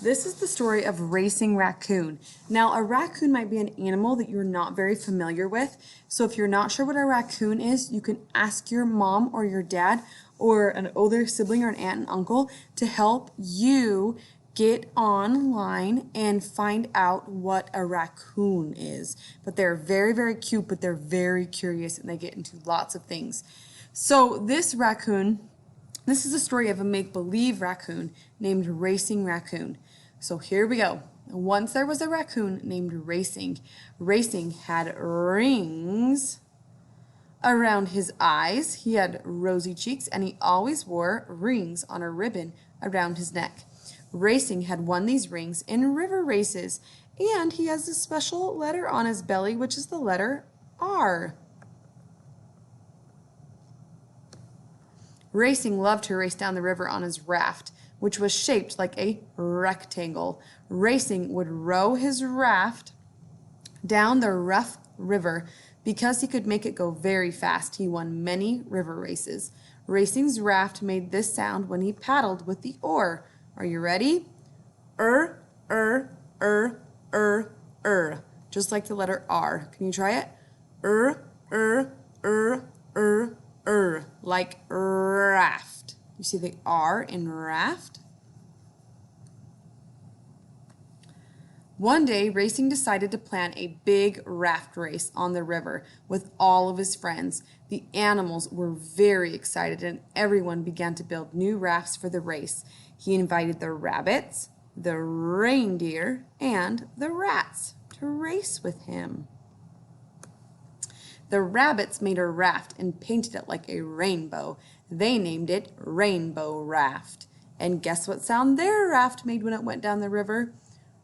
This is the story of Racing Raccoon. Now, a raccoon might be an animal that you're not very familiar with. So if you're not sure what a raccoon is, you can ask your mom or your dad or an older sibling or an aunt and uncle to help you get online and find out what a raccoon is. But they're very, very cute, but they're very curious and they get into lots of things. So this is the story of a make-believe raccoon named Racing Raccoon. So here we go. Once there was a raccoon named Racing. Racing had rings around his eyes. He had rosy cheeks, and he always wore rings on a ribbon around his neck. Racing had won these rings in river races, and he has a special letter on his belly, which is the letter R. Racing loved to race down the river on his raft, which was shaped like a rectangle. Racing would row his raft down the rough river. Because he could make it go very fast, he won many river races. Racing's raft made this sound when he paddled with the oar. Are you ready? Just like the letter R. Can you try it? Like raft. You see the R in raft? One day, Racing decided to plan a big raft race on the river with all of his friends. The animals were very excited and everyone began to build new rafts for the race. He invited the rabbits, the reindeer, and the rats to race with him. The rabbits made a raft and painted it like a rainbow. They named it Rainbow Raft. And guess what sound their raft made when it went down the river?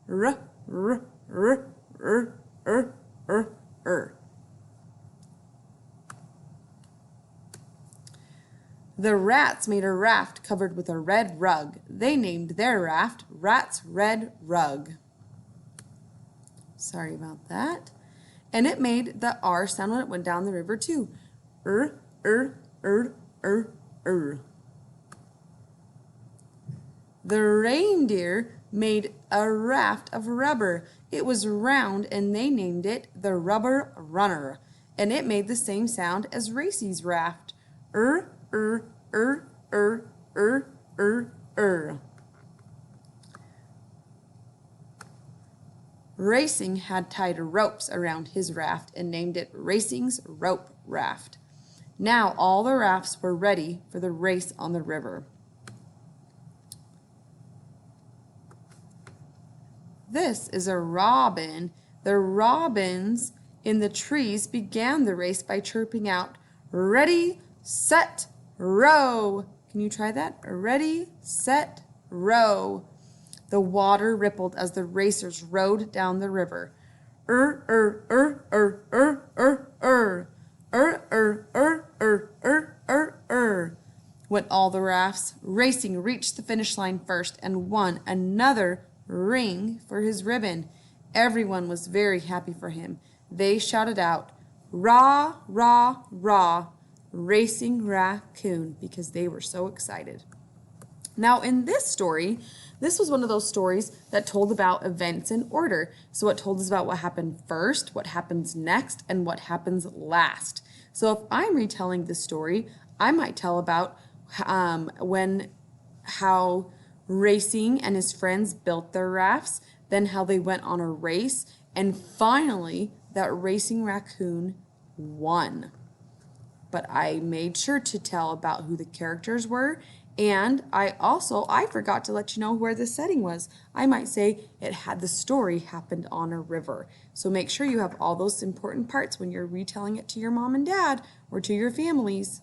The rats made a raft covered with a red rug. They named their raft Rat's Red Rug. Sorry about that. And it made the R sound when it went down the river too. The reindeer made a raft of rubber. It was round and they named it the Rubber Runner. And it made the same sound as Racing's raft. Racing had tied ropes around his raft and named it Racing's Rope Raft. Now all the rafts were ready for the race on the river. This is a robin. The robins in the trees began the race by chirping out, "Ready, set, row." Can you try that? Ready, set, row. The water rippled as the racers rowed down the river. Went all the rafts. Racing reached the finish line first and won another ring for his ribbon. Everyone was very happy for him. They shouted out, "Rah, rah, rah, Racing Raccoon," because they were so excited. Now in this story, this was one of those stories that told about events in order. So it told us about what happened first, what happens next, and what happens last. So if I'm retelling this story, I might tell about how Racing and his friends built their rafts, then how they went on a race, and finally that Racing Raccoon won. But I made sure to tell about who the characters were, and I forgot to let you know where the setting was. I might say the story happened on a river. So make sure you have all those important parts when you're retelling it to your mom and dad or to your families.